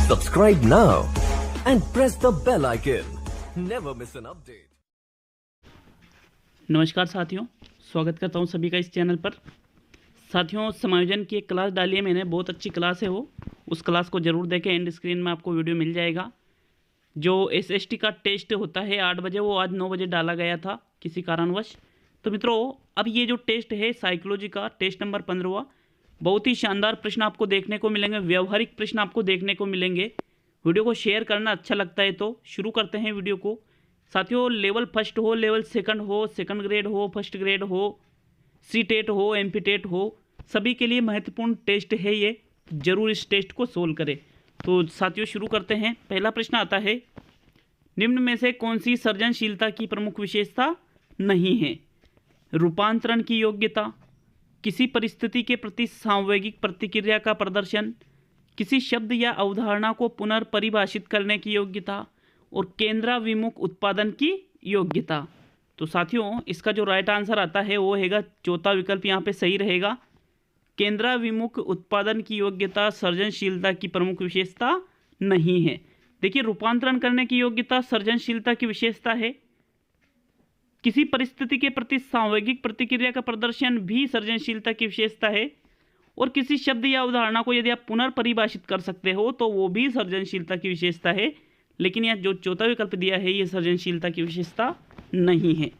Subscribe now and press the bell icon. Never miss an update. नमस्कार साथियों, स्वागत करता हूं सभी का इस चैनल पर। साथियों, समायोजन की एक क्लास डाली है मैंने, बहुत अच्छी क्लास है वो। उस क्लास को ज़रूर देखें, एंड स्क्रीन में आपको वीडियो मिल जाएगा। जो SST का टेस्ट होता है 8 बजे, वो आज 9 बजे डाला गया था किसी कारणवश। तो मित्रों, अब ये जो टेस्ट है साइकोलॉजी का, टेस्ट नंबर 15वां, बहुत ही शानदार प्रश्न आपको देखने को मिलेंगे, व्यवहारिक प्रश्न आपको देखने को मिलेंगे। वीडियो को शेयर करना अच्छा लगता है तो शुरू करते हैं वीडियो को। साथियों, लेवल फर्स्ट हो, लेवल सेकंड हो, सेकंड ग्रेड हो, फर्स्ट ग्रेड हो, CTET हो, MPTET हो, सभी के लिए महत्वपूर्ण टेस्ट है ये। जरूर इस टेस्ट को सोल्व करें। तो साथियों शुरू करते हैं। पहला प्रश्न आता है, निम्न में से कौन सी सृजनशीलता की प्रमुख विशेषता नहीं है? रूपांतरण की योग्यता, किसी परिस्थिति के प्रति सांवेगिक प्रतिक्रिया का प्रदर्शन, किसी शब्द या अवधारणा को पुनर्परिभाषित करने की योग्यता, और केंद्राभिमुख उत्पादन की योग्यता। तो साथियों, इसका जो राइट आंसर आता है वो हैगा चौथा विकल्प, यहाँ पे सही रहेगा। केंद्राभिमुख उत्पादन की योग्यता सृजनशीलता की प्रमुख विशेषता नहीं है। देखिए, रूपांतरण करने की योग्यता सृजनशीलता की विशेषता है। किसी परिस्थिति के प्रति सांवेगिक प्रतिक्रिया का प्रदर्शन भी सृजनशीलता की विशेषता है। और किसी शब्द या उदाहरण को यदि आप पुनर्परिभाषित कर सकते हो तो वो भी सृजनशीलता की विशेषता है। लेकिन यह जो चौथा विकल्प दिया है ये सृजनशीलता की विशेषता नहीं है।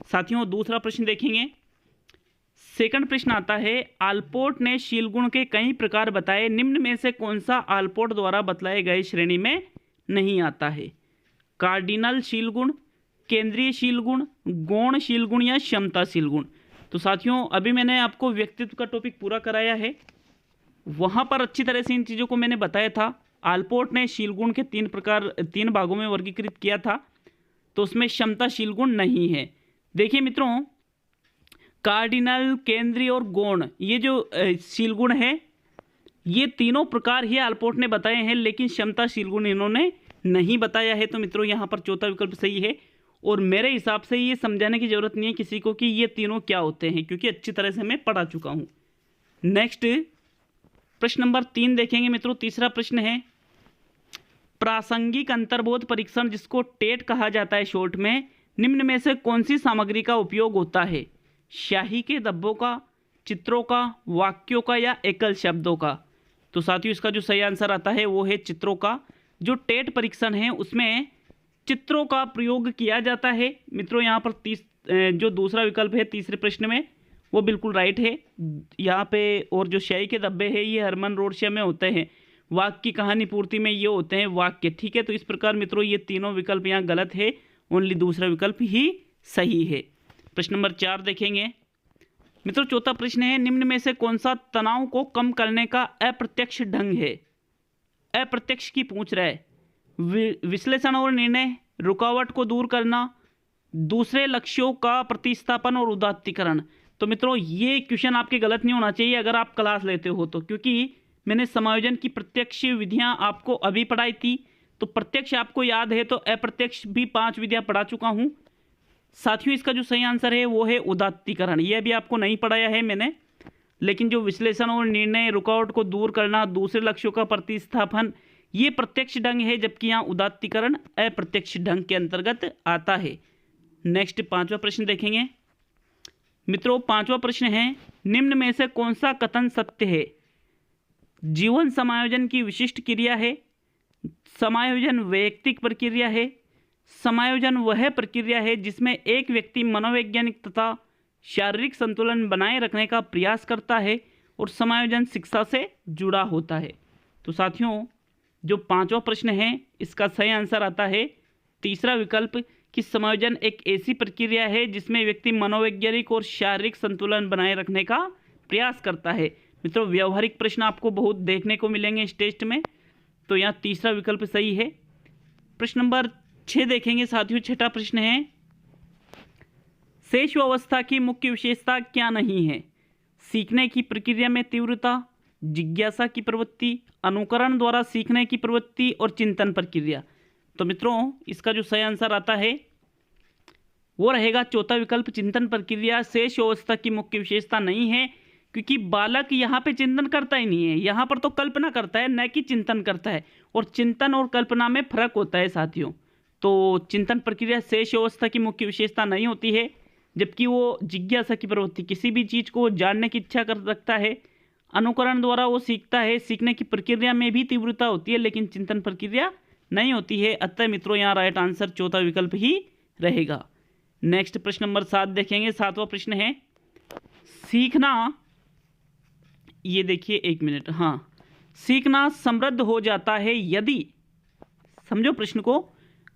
साथियों, दूसरा प्रश्न देखेंगे। सेकंड प्रश्न आता है, आलपोर्ट ने शीलगुण के कई प्रकार बताए, निम्न में से कौन सा आलपोर्ट द्वारा बतलाए गए श्रेणी में नहीं आता है? कार्डिनल शीलगुण, केंद्रीय शीलगुण, गौण शीलगुण या क्षमता शीलगुण। तो साथियों, अभी मैंने आपको व्यक्तित्व का टॉपिक पूरा कराया है, वहाँ पर अच्छी तरह से इन चीज़ों को मैंने बताया था। आलपोर्ट ने शीलगुण के 3 भागों में वर्गीकृत किया था, तो उसमें क्षमता शीलगुण नहीं है। देखिए मित्रों, कार्डिनल, केंद्रीय और गौण, ये जो शीलगुण है, ये तीनों प्रकार ही आलपोर्ट ने बताए हैं, लेकिन क्षमता शीलगुण इन्होंने नहीं बताया है। तो मित्रों, यहाँ पर चौथा विकल्प सही है। और मेरे हिसाब से ये समझाने की जरूरत नहीं है किसी को कि ये तीनों क्या होते हैं, क्योंकि अच्छी तरह से मैं पढ़ा चुका हूँ। नेक्स्ट प्रश्न नंबर 3 देखेंगे मित्रों। तीसरा प्रश्न है, प्रासंगिक अंतर्बोध परीक्षण, जिसको टेट कहा जाता है शॉर्ट में, निम्न में से कौन सी सामग्री का उपयोग होता है? स्याही के धब्बों का, चित्रों का, वाक्यों का या एकल शब्दों का? तो साथियों, इसका जो सही आंसर आता है वो है चित्रों का। जो टेट परीक्षण है उसमें चित्रों का प्रयोग किया जाता है। मित्रों, यहाँ पर जो दूसरा विकल्प है तीसरे प्रश्न में वो बिल्कुल राइट है यहाँ पे। और जो स्याही के धब्बे हैं ये हरमन रोडशा में होते हैं, वाक्य की कहानी पूर्ति में ये होते हैं वाक्य। ठीक है, तो इस प्रकार मित्रों ये तीनों विकल्प यहाँ गलत है, ओनली दूसरा विकल्प ही सही है। प्रश्न नंबर 4 देखेंगे मित्रों। चौथा प्रश्न है, निम्न में से कौन सा तनाव को कम करने का अप्रत्यक्ष ढंग है? अप्रत्यक्ष की पूछ रहा है। विश्लेषण और निर्णय, रुकावट को दूर करना, दूसरे लक्ष्यों का प्रतिस्थापन और उदात्तीकरण। तो मित्रों, ये क्वेश्चन आपके गलत नहीं होना चाहिए अगर आप क्लास लेते हो तो, क्योंकि मैंने समायोजन की प्रत्यक्ष विधियां आपको अभी पढ़ाई थी। तो प्रत्यक्ष आपको याद है, तो अप्रत्यक्ष भी 5 विधियां पढ़ा चुका हूं। साथियों, इसका जो सही आंसर है वो है उदात्तीकरण। यह भी आपको नहीं पढ़ाया है मैंने, लेकिन जो विश्लेषण और निर्णय, रुकावट को दूर करना, दूसरे लक्ष्यों का प्रतिस्थापन, ये प्रत्यक्ष ढंग है, जबकि यहाँ उदात्तीकरण अप्रत्यक्ष ढंग के अंतर्गत आता है। नेक्स्ट 5वां प्रश्न देखेंगे मित्रों। 5वां प्रश्न है, निम्न में से कौन सा कथन सत्य है? जीवन समायोजन की विशिष्ट क्रिया है, समायोजन वैयक्तिक प्रक्रिया है, समायोजन वह प्रक्रिया है जिसमें एक व्यक्ति मनोवैज्ञानिक तथा शारीरिक संतुलन बनाए रखने का प्रयास करता है, और समायोजन शिक्षा से जुड़ा होता है। तो साथियों, जो 5वां प्रश्न है इसका सही आंसर आता है तीसरा विकल्प, कि समायोजन एक ऐसी प्रक्रिया है जिसमें व्यक्ति मनोवैज्ञानिक और शारीरिक संतुलन बनाए रखने का प्रयास करता है। मित्रों, व्यवहारिक प्रश्न आपको बहुत देखने को मिलेंगे इस टेस्ट में, तो यहाँ तीसरा विकल्प सही है। प्रश्न नंबर 6 देखेंगे साथियों। 6वां प्रश्न है, शेष अवस्था की मुख्य विशेषता क्या नहीं है? सीखने की प्रक्रिया में तीव्रता, जिज्ञासा की प्रवृत्ति, अनुकरण द्वारा सीखने की प्रवृत्ति और चिंतन प्रक्रिया। तो मित्रों, इसका जो सही आंसर आता है वो रहेगा चौथा विकल्प, चिंतन प्रक्रिया। शेष अवस्था की मुख्य विशेषता नहीं है, क्योंकि बालक यहाँ पे चिंतन करता ही नहीं है, यहाँ पर तो कल्पना करता है, न कि चिंतन करता है। और चिंतन और कल्पना में फर्क होता है साथियों। तो चिंतन प्रक्रिया शेष अवस्था की मुख्य विशेषता नहीं होती है, जबकि वो जिज्ञासा की प्रवृत्ति, किसी भी चीज़ को जानने की इच्छा कर रखता है। अनुकरण द्वारा वो सीखता है, सीखने की प्रक्रिया में भी तीव्रता होती है, लेकिन चिंतन प्रक्रिया नहीं होती है। अतः मित्रों यहाँ राइट आंसर चौथा विकल्प ही रहेगा। नेक्स्ट प्रश्न नंबर 7 देखेंगे। 7वां प्रश्न है सीखना, ये देखिए 1 मिनट, हाँ, सीखना समृद्ध हो जाता है यदि, समझो प्रश्न को,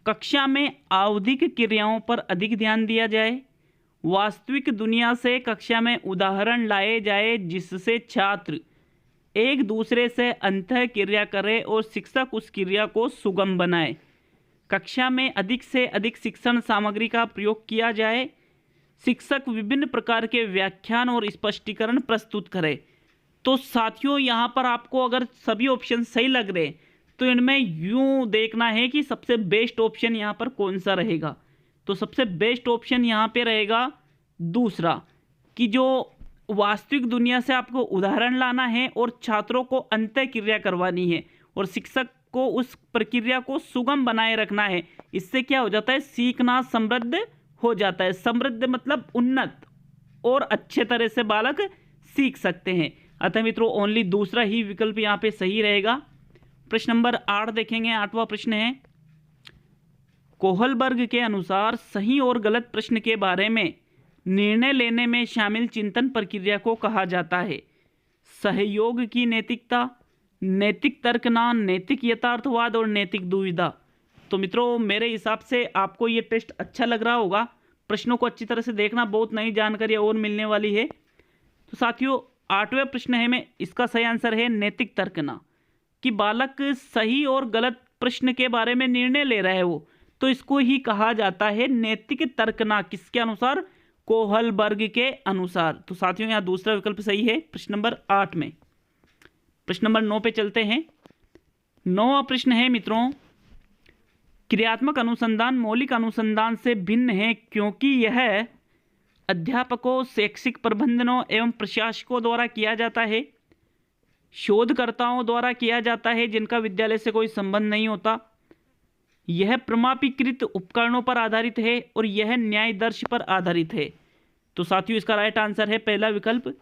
कक्षा में आवधिक क्रियाओं पर अधिक ध्यान दिया जाए, वास्तविक दुनिया से कक्षा में उदाहरण लाए जाए जिससे छात्र एक दूसरे से अंतः क्रिया करे और शिक्षक उस क्रिया को सुगम बनाए, कक्षा में अधिक से अधिक शिक्षण सामग्री का प्रयोग किया जाए, शिक्षक विभिन्न प्रकार के व्याख्यान और स्पष्टीकरण प्रस्तुत करे। तो साथियों यहाँ पर आपको अगर सभी ऑप्शन सही लग रहे हैं तो इनमें यूँ देखना है कि सबसे बेस्ट ऑप्शन यहाँ पर कौन सा रहेगा। तो सबसे बेस्ट ऑप्शन यहाँ पे रहेगा दूसरा, कि जो वास्तविक दुनिया से आपको उदाहरण लाना है और छात्रों को अंतः क्रिया करवानी है और शिक्षक को उस प्रक्रिया को सुगम बनाए रखना है। इससे क्या हो जाता है, सीखना समृद्ध हो जाता है। समृद्ध मतलब उन्नत और अच्छे तरह से बालक सीख सकते हैं। अतः मित्रों ओनली दूसरा ही विकल्प यहाँ पे सही रहेगा। प्रश्न नंबर 8 देखेंगे। 8वां प्रश्न है कोहलबर्ग के अनुसार सही और गलत प्रश्न के बारे में निर्णय लेने में शामिल चिंतन प्रक्रिया को कहा जाता है सहयोग की नैतिकता, नैतिक तर्कना, नैतिक यथार्थवाद और नैतिक दुविधा। तो मित्रों मेरे हिसाब से आपको ये टेस्ट अच्छा लग रहा होगा। प्रश्नों को अच्छी तरह से देखना, बहुत नई जानकारी और मिलने वाली है। तो साथियों 8वें प्रश्न है में इसका सही आंसर है नैतिक तर्कना, कि बालक सही और गलत प्रश्न के बारे में निर्णय ले रहा है वो, तो इसको ही कहा जाता है नैतिक तर्कना। किसके अनुसार, कोहलबर्ग के अनुसार। तो साथियों यहाँ दूसरा विकल्प सही है प्रश्न नंबर 8 में। प्रश्न नंबर 9 पे चलते हैं। 9वां प्रश्न है मित्रों क्रियात्मक अनुसंधान मौलिक अनुसंधान से भिन्न है क्योंकि यह अध्यापकों, शैक्षिक प्रबंधनों एवं प्रशासकों द्वारा किया जाता है, शोधकर्ताओं द्वारा किया जाता है जिनका विद्यालय से कोई संबंध नहीं होता, यह प्रमाणीकृत उपकरणों पर आधारित है और यह न्यायदर्श पर आधारित है। तो साथियों इसका राइट आंसर है पहला विकल्प,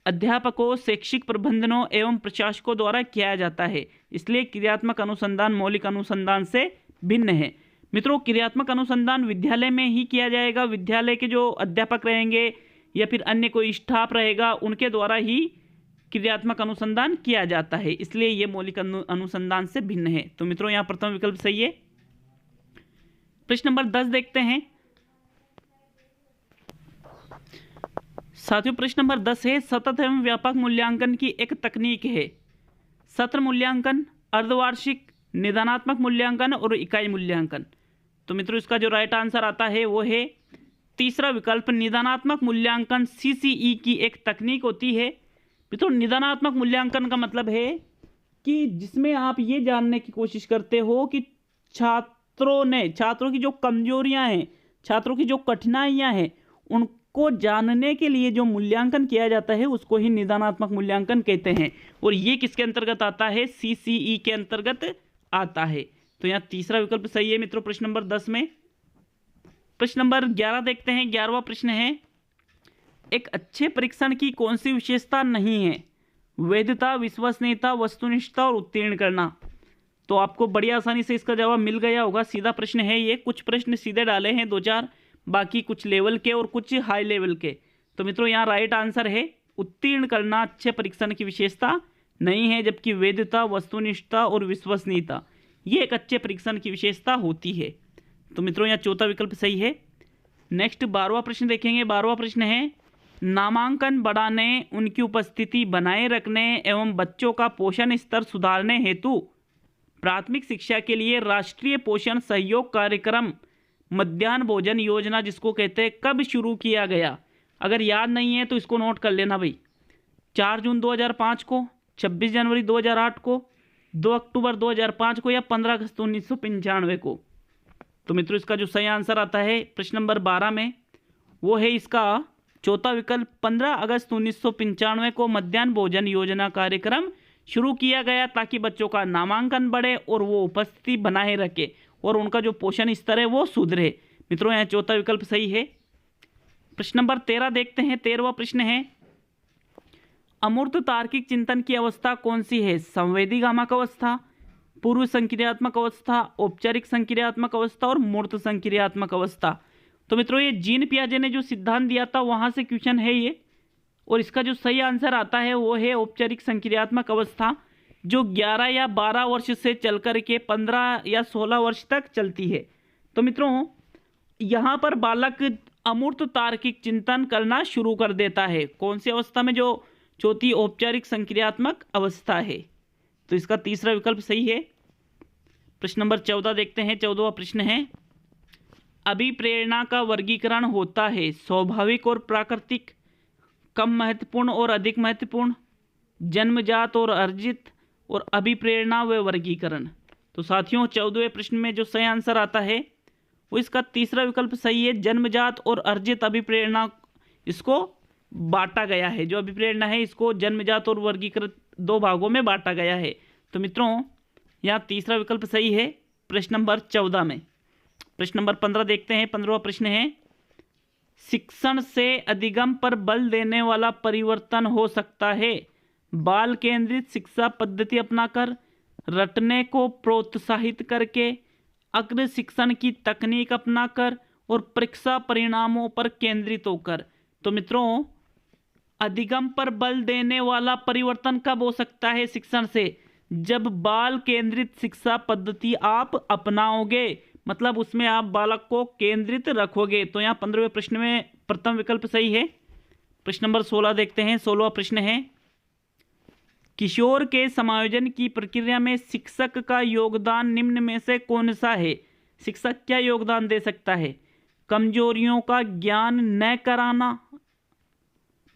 अध्यापकों, शैक्षिक प्रबंधनों एवं प्रशासकों द्वारा किया जाता है, इसलिए क्रियात्मक अनुसंधान मौलिक अनुसंधान से भिन्न है। मित्रों क्रियात्मक अनुसंधान विद्यालय में ही किया जाएगा, विद्यालय के जो अध्यापक रहेंगे या फिर अन्य कोई स्टाफ रहेगा उनके द्वारा ही क्रियात्मक अनुसंधान किया जाता है, इसलिए यह मौलिक अनुसंधान से भिन्न है। तो मित्रों यहाँ प्रथम विकल्प सही है। प्रश्न नंबर 10 देखते हैं। साथियों प्रश्न नंबर 10 है सतत एवं व्यापक मूल्यांकन की एक तकनीक है सत्र मूल्यांकन, अर्धवार्षिक, निदानात्मक मूल्यांकन और इकाई मूल्यांकन। तो मित्रों इसका जो राइट आंसर आता है वो है तीसरा विकल्प, निदानात्मक मूल्यांकन सीसीई की एक तकनीक होती है। मित्रों निदानात्मक मूल्यांकन का मतलब है कि जिसमें आप ये जानने की कोशिश करते हो कि छात्रों की जो कमजोरियां हैं, छात्रों की जो कठिनाइयां हैं, उनको जानने के लिए जो मूल्यांकन किया जाता है उसको ही निदानात्मक मूल्यांकन कहते हैं। और ये किसके अंतर्गत आता है, सीसीई के अंतर्गत आता है। तो यहाँ तीसरा विकल्प सही है मित्रों प्रश्न नंबर 10 में। प्रश्न नंबर 11 देखते हैं। 11वां प्रश्न है एक अच्छे परीक्षण की कौन सी विशेषता नहीं है, वैधता, विश्वसनीयता, वस्तुनिष्ठता और उत्तीर्ण करना। तो आपको बड़ी आसानी से इसका जवाब मिल गया होगा, सीधा प्रश्न है ये। कुछ प्रश्न सीधे डाले हैं 2-4, बाकी कुछ लेवल के और कुछ हाई लेवल के। तो मित्रों यहाँ राइट आंसर है उत्तीर्ण करना अच्छे परीक्षण की विशेषता नहीं है, जबकि वैधता, वस्तुनिष्ठता और विश्वसनीयता ये एक अच्छे परीक्षण की विशेषता होती है। तो मित्रों यहाँ चौथा विकल्प सही है। नेक्स्ट 12वां प्रश्न देखेंगे। 12वां प्रश्न है नामांकन बढ़ाने, उनकी उपस्थिति बनाए रखने एवं बच्चों का पोषण स्तर सुधारने हेतु प्राथमिक शिक्षा के लिए राष्ट्रीय पोषण सहयोग कार्यक्रम मध्याह्न भोजन योजना जिसको कहते हैं कब शुरू किया गया। अगर याद नहीं है तो इसको नोट कर लेना भाई। 4 जून 2005 को, 26 जनवरी 2008 को, 2 अक्टूबर 2005 को या 15 अगस्त 1995 को। तो मित्रों इसका जो सही आंसर आता है प्रश्न नंबर 12 में वो है इसका चौथा विकल्प 15 अगस्त 1995 को मध्याह्न भोजन योजना कार्यक्रम शुरू किया गया ताकि बच्चों का नामांकन बढ़े और वो उपस्थिति बनाए रखे और उनका जो पोषण स्तर है वो सुधरे। मित्रों यहाँ चौथा विकल्प सही है। प्रश्न नंबर 13 देखते हैं। 13वां प्रश्न है, अमूर्त तार्किक चिंतन की अवस्था कौन सी है? संवेदी गामक अवस्था, पूर्व संक्रियात्मक अवस्था, औपचारिक संक्रियात्मक अवस्था और मूर्त संक्रियात्मक अवस्था। तो मित्रों ये जीन पियाजे ने जो सिद्धांत दिया था वहां से क्वेश्चन है ये, और इसका जो सही आंसर आता है वो है औपचारिक संक्रियात्मक अवस्था, जो 11 या 12 वर्ष से चल कर के 15 या 16 वर्ष तक चलती है। तो मित्रों यहाँ पर बालक अमूर्त तार्किक चिंतन करना शुरू कर देता है। कौन सी अवस्था में? जो चौथी औपचारिक संक्रियात्मक अवस्था है। तो इसका तीसरा विकल्प सही है। प्रश्न नंबर 14 देखते हैं। 14वां प्रश्न है, अभिप्रेरणा का वर्गीकरण होता है स्वाभाविक और प्राकृतिक, कम महत्वपूर्ण और अधिक महत्वपूर्ण, जन्मजात और अर्जित, और अभिप्रेरणा व वर्गीकरण। तो साथियों 14वें प्रश्न में जो सही आंसर आता है वो इसका तीसरा विकल्प सही है। जन्मजात और अर्जित अभिप्रेरणा इसको बांटा गया है। जो अभिप्रेरणा है इसको जन्मजात और वर्गीकृत दो भागों में बांटा गया है। तो मित्रों यहाँ तीसरा विकल्प सही है प्रश्न नंबर 14 में। प्रश्न नंबर 15 देखते हैं। 15वां प्रश्न है, शिक्षण से अधिगम पर बल देने वाला परिवर्तन हो सकता है बाल केंद्रित शिक्षा पद्धति अपनाकर, रटने को प्रोत्साहित करके, अग्र शिक्षण की तकनीक अपनाकर और परीक्षा परिणामों पर केंद्रित होकर। तो मित्रों अधिगम पर बल देने वाला परिवर्तन कब हो सकता है शिक्षण से? जब बाल केंद्रित शिक्षा पद्धति आप अपनाओगे, मतलब उसमें आप बालक को केंद्रित रखोगे। तो यहाँ 15वें प्रश्न में प्रथम विकल्प सही है। प्रश्न नंबर 16 देखते हैं। 16वां प्रश्न है, किशोर के समायोजन की प्रक्रिया में शिक्षक का योगदान निम्न में से कौन सा है? शिक्षक क्या योगदान दे सकता है? कमजोरियों का ज्ञान न कराना,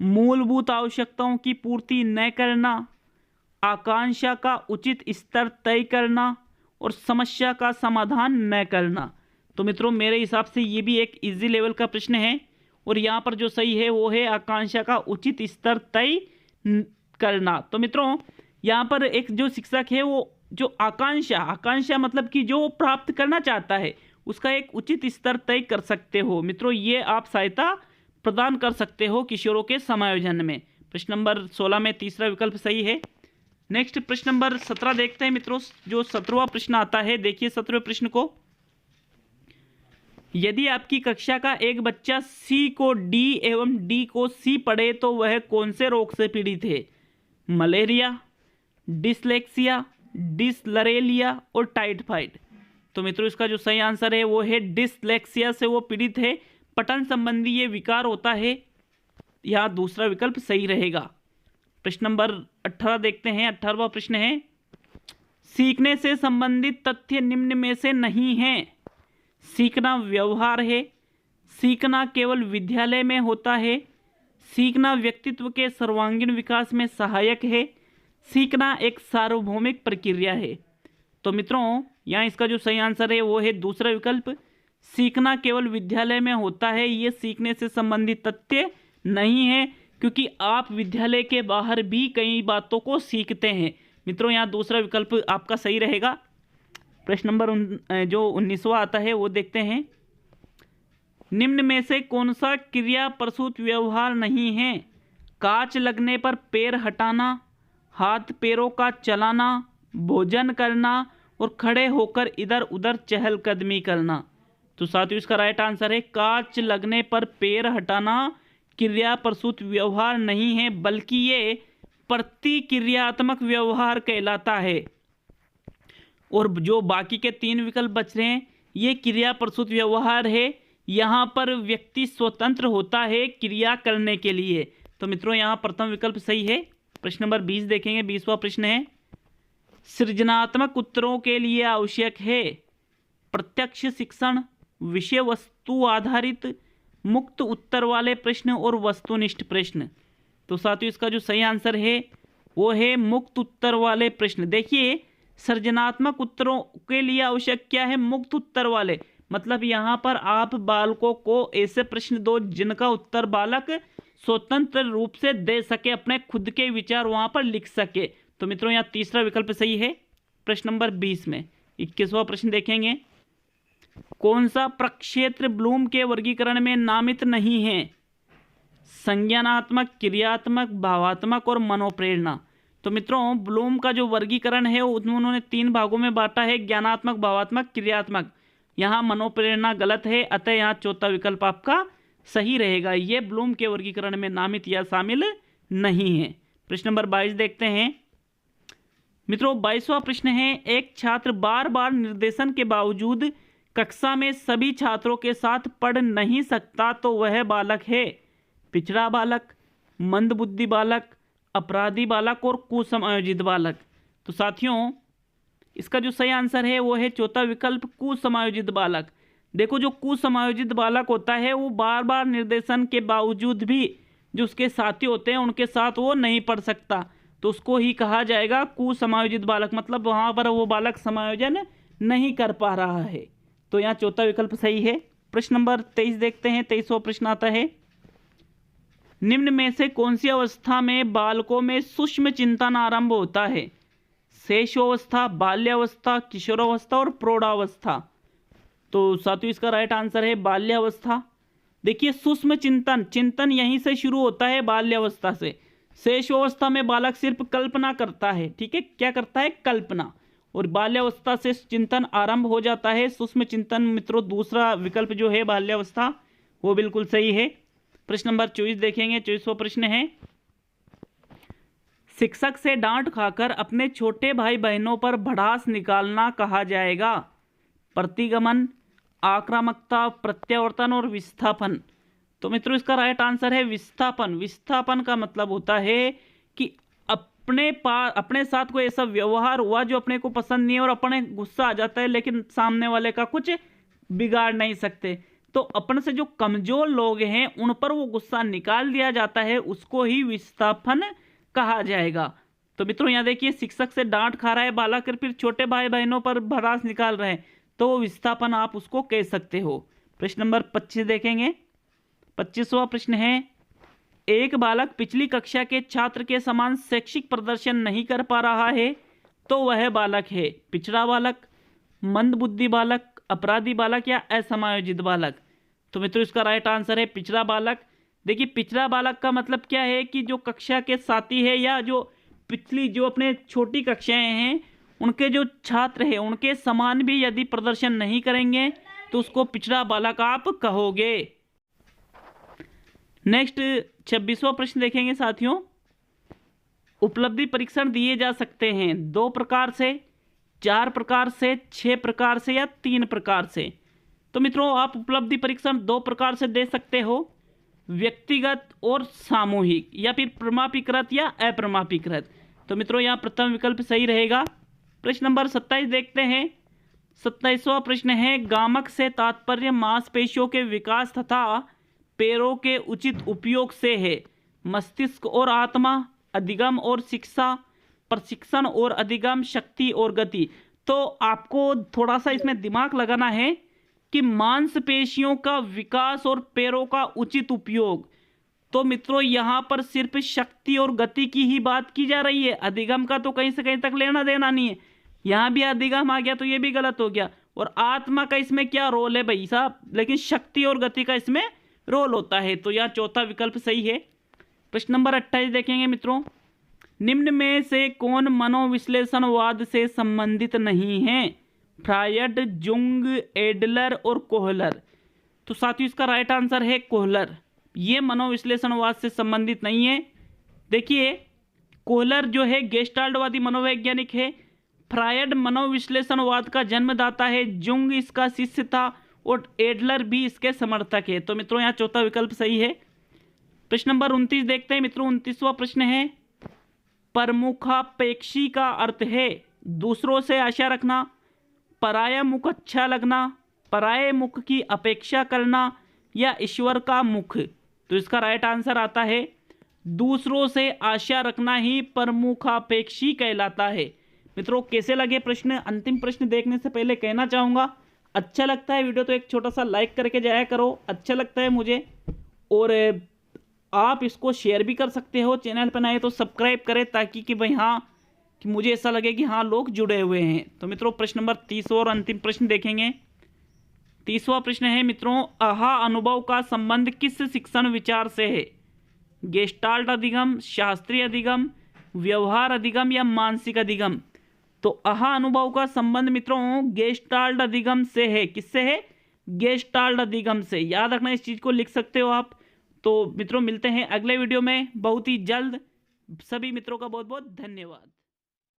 मूलभूत आवश्यकताओं की पूर्ति न करना, आकांक्षा का उचित स्तर तय करना और समस्या का समाधान न करना। तो मित्रों मेरे हिसाब से ये भी एक इजी लेवल का प्रश्न है, और यहाँ पर जो सही है वो है आकांक्षा का उचित स्तर तय करना। तो मित्रों यहाँ पर एक जो शिक्षक है वो जो आकांक्षा मतलब कि जो प्राप्त करना चाहता है उसका एक उचित स्तर तय कर सकते हो। मित्रों ये आप सहायता प्रदान कर सकते हो किशोरों के समायोजन में। प्रश्न नंबर 16 में तीसरा विकल्प सही है। नेक्स्ट प्रश्न नंबर 17 देखते हैं मित्रों। जो 17वां प्रश्न आता है, देखिए 17वें प्रश्न को, यदि आपकी कक्षा का एक बच्चा सी को डी एवं डी को सी पढ़े तो वह कौन से रोग से पीड़ित है? मलेरिया, डिसलेक्सिया, डिसलरेलिया और टाइफाइड। तो मित्रों इसका जो सही आंसर है वो है डिसलेक्सिया से वो पीड़ित है। पठन संबंधी ये विकार होता है। यहाँ दूसरा विकल्प सही रहेगा। प्रश्न नंबर 18 देखते हैं। 18वां प्रश्न है, सीखने से संबंधित तथ्य निम्न में से नहीं है। सीखना व्यवहार है, सीखना केवल विद्यालय में होता है, सीखना व्यक्तित्व के सर्वांगीण विकास में सहायक है, सीखना एक सार्वभौमिक प्रक्रिया है। तो मित्रों यहाँ इसका जो सही आंसर है वो है दूसरा विकल्प, सीखना केवल विद्यालय में होता है। ये सीखने से संबंधित तथ्य नहीं है, क्योंकि आप विद्यालय के बाहर भी कई बातों को सीखते हैं। मित्रों यहाँ दूसरा विकल्प आपका सही रहेगा। प्रश्न नंबर जो 19वां आता है वो देखते हैं, निम्न में से कौन सा क्रिया प्रसूत व्यवहार नहीं है? कांच लगने पर पैर हटाना, हाथ पैरों का चलाना, भोजन करना और खड़े होकर इधर उधर चहलकदमी करना। तो साथियों इसका राइट आंसर है कांच लगने पर पैर हटाना क्रिया प्रसूत व्यवहार नहीं है, बल्कि ये प्रतिक्रियात्मक व्यवहार कहलाता है। और जो बाकी के 3 विकल्प बच रहे हैं ये क्रिया प्रसूत व्यवहार है। यहाँ पर व्यक्ति स्वतंत्र होता है क्रिया करने के लिए। तो मित्रों यहाँ प्रथम विकल्प सही है। प्रश्न नंबर 20 देखेंगे। 20वां प्रश्न है, सृजनात्मक उत्तरों के लिए आवश्यक है प्रत्यक्ष शिक्षण, विषय वस्तु आधारित, मुक्त उत्तर वाले प्रश्न और वस्तुनिष्ठ प्रश्न। तो साथियों इसका जो सही आंसर है वो है मुक्त उत्तर वाले प्रश्न। देखिए सृजनात्मक उत्तरों के लिए आवश्यक क्या है? मुक्त उत्तर वाले। मतलब यहाँ पर आप बालकों को ऐसे प्रश्न दो जिनका उत्तर बालक स्वतंत्र रूप से दे सके, अपने खुद के विचार वहां पर लिख सके। तो मित्रों यहाँ तीसरा विकल्प सही है प्रश्न नंबर 20 में। 21वां प्रश्न देखेंगे, कौन सा प्रक्षेत्र ब्लूम के वर्गीकरण में नामित नहीं है? संज्ञानात्मक, क्रियात्मक, भावात्मक और मनोप्रेरणा। तो मित्रों ब्लूम का जो वर्गीकरण है उन्होंने 3 भागों में बांटा है, ज्ञानात्मक, भावात्मक, क्रियात्मक। यहाँ मनोप्रेरणा गलत है, अतः यहाँ चौथा विकल्प आपका सही रहेगा। ये ब्लूम के वर्गीकरण में नामित या शामिल नहीं है। प्रश्न नंबर 22 देखते हैं मित्रों। 22वां प्रश्न है, एक छात्र बार बार निर्देशन के बावजूद कक्षा में सभी छात्रों के साथ पढ़ नहीं सकता तो वह बालक है पिछड़ा बालक, मंदबुद्धि बालक, अपराधी बालक और कुसमायोजित बालक। तो साथियों इसका जो सही आंसर है वो है चौथा विकल्प, कुसमायोजित बालक। देखो जो कुसमायोजित बालक होता है वो बार बार निर्देशन के बावजूद भी जो उसके साथी होते हैं उनके साथ वो नहीं पढ़ सकता, तो उसको ही कहा जाएगा कुसमायोजित बालक। मतलब वहाँ पर वो बालक समायोजन नहीं कर पा रहा है। तो यहाँ चौथा विकल्प सही है। प्रश्न नंबर 23 देखते हैं। 23वां प्रश्न आता है, निम्न में से कौन सी अवस्था में बालकों में सूक्ष्म चिंतन आरंभ होता है? शैशवावस्था, बाल्यावस्था, किशोरावस्था और प्रौढ़ावस्था। तो साथियों इसका राइट आंसर है बाल्यावस्था। देखिए सूक्ष्म चिंतन यहीं से शुरू होता है, बाल्यावस्था से। शैशवावस्था में बालक सिर्फ कल्पना करता है, ठीक है, क्या करता है? कल्पना। और बाल्यावस्था से चिंतन आरंभ हो जाता है, सूक्ष्म चिंतन। मित्रों दूसरा विकल्प जो है बाल्यावस्था वो बिल्कुल सही है। प्रश्न नंबर 24 देखेंगे। 24वां प्रश्न है, शिक्षक से डांट खाकर अपने छोटे भाई बहनों पर भड़ास निकालना कहा जाएगा? प्रतिगमन, आक्रामकता, प्रत्यावर्तन और विस्थापन। तो मित्रों इसका राइट आंसर है विस्थापन। विस्थापन का मतलब होता है कि अपने साथ कोई ऐसा व्यवहार हुआ जो अपने को पसंद नहीं है और अपने गुस्सा आ जाता है, लेकिन सामने वाले का कुछ बिगाड़ नहीं सकते। तो अपन से जो कमजोर लोग हैं उन पर वो गुस्सा निकाल दिया जाता है, उसको ही विस्थापन कहा जाएगा। तो मित्रों यहाँ देखिए शिक्षक से डांट खा रहा है बालक, फिर छोटे भाई बहनों पर भड़ास निकाल रहे हैं, तो वो विस्थापन आप उसको कह सकते हो। प्रश्न नंबर 25 देखेंगे। 25वां प्रश्न है, एक बालक पिछली कक्षा के छात्र के समान शैक्षिक प्रदर्शन नहीं कर पा रहा है तो वह बालक है पिछड़ा बालक, मंदबुद्धि बालक, अपराधी बालक या असमायोजित बालक। तो मित्रों इसका राइट आंसर है पिछड़ा बालक। देखिए पिछड़ा बालक का मतलब क्या है कि जो कक्षा के साथी है या जो पिछली जो अपने छोटी कक्षाएं हैं उनके जो छात्र हैं उनके समान भी यदि प्रदर्शन नहीं करेंगे तो उसको पिछड़ा बालक आप कहोगे। नेक्स्ट 26वां प्रश्न देखेंगे साथियों। उपलब्धि परीक्षण दिए जा सकते हैं 2 प्रकार से, 4 प्रकार से, 6 प्रकार से या 3 प्रकार से। तो मित्रों आप उपलब्धि परीक्षण 2 प्रकार से दे सकते हो, व्यक्तिगत और सामूहिक, या फिर प्रमापीकृत या अप्रमापीकृत। तो मित्रों यहाँ प्रथम विकल्प सही रहेगा। प्रश्न नंबर 27 देखते हैं। 27वां प्रश्न है, गामक से तात्पर्य मांसपेशियों के विकास तथा पैरों के उचित उपयोग से है। मस्तिष्क और आत्मा, अधिगम और शिक्षा, प्रशिक्षण और अधिगम, शक्ति और गति। तो आपको थोड़ा सा इसमें दिमाग लगाना है कि मांसपेशियों का विकास और पैरों का उचित उपयोग। तो मित्रों यहाँ पर सिर्फ शक्ति और गति की ही बात की जा रही है, अधिगम का तो कहीं से कहीं तक लेना देना नहीं है। यहाँ भी अधिगम आ गया तो ये भी गलत हो गया। और आत्मा का इसमें क्या रोल है भाई साहब, लेकिन शक्ति और गति का इसमें रोल होता है। तो यह चौथा विकल्प सही है। प्रश्न नंबर 28 देखेंगे मित्रों। निम्न में से कौन मनोविश्लेषणवाद से संबंधित नहीं है? फ्रायड, जुंग, एडलर और कोहलर। तो साथियों इसका राइट आंसर है कोहलर। ये मनोविश्लेषणवाद से संबंधित नहीं है। देखिए कोहलर जो है गेस्टाल्टवादी मनोवैज्ञानिक है, फ्रायड मनोविश्लेषणवाद का जन्मदाता है, जुंग इसका शिष्य था और एडलर भी इसके समर्थक है। तो मित्रों यहाँ चौथा विकल्प सही है। प्रश्न नंबर 29 देखते हैं मित्रों। 29वां प्रश्न है, प्रमुखापेक्षी का अर्थ है दूसरों से आशा रखना, पराया मुख अच्छा लगना, पराये मुख की अपेक्षा करना या ईश्वर का मुख। तो इसका राइट आंसर आता है दूसरों से आशा रखना ही प्रमुखापेक्षी कहलाता है। मित्रों कैसे लगे प्रश्न? अंतिम प्रश्न देखने से पहले कहना चाहूँगा अच्छा लगता है वीडियो तो एक छोटा सा लाइक करके जाया करो, अच्छा लगता है मुझे। और आप इसको शेयर भी कर सकते हो। चैनल पर नए तो सब्सक्राइब करें, ताकि कि भाई हाँ, कि मुझे ऐसा लगे कि हाँ लोग जुड़े हुए हैं। तो मित्रों प्रश्न नंबर 30 और अंतिम प्रश्न देखेंगे। 30वां प्रश्न है मित्रों, आहा अनुभव का संबंध किस शिक्षण विचार से है? गेस्टाल्ट अधिगम, शास्त्रीय अधिगम, व्यवहार अधिगम या मानसिक अधिगम? तो आहा अनुभव का संबंध मित्रों गेस्टाल्ट अधिगम से है। किससे है? गेस्टाल्ट अधिगम से। याद रखना, इस चीज को लिख सकते हो आप। तो मित्रों मिलते हैं अगले वीडियो में बहुत ही जल्द। सभी मित्रों का बहुत बहुत धन्यवाद।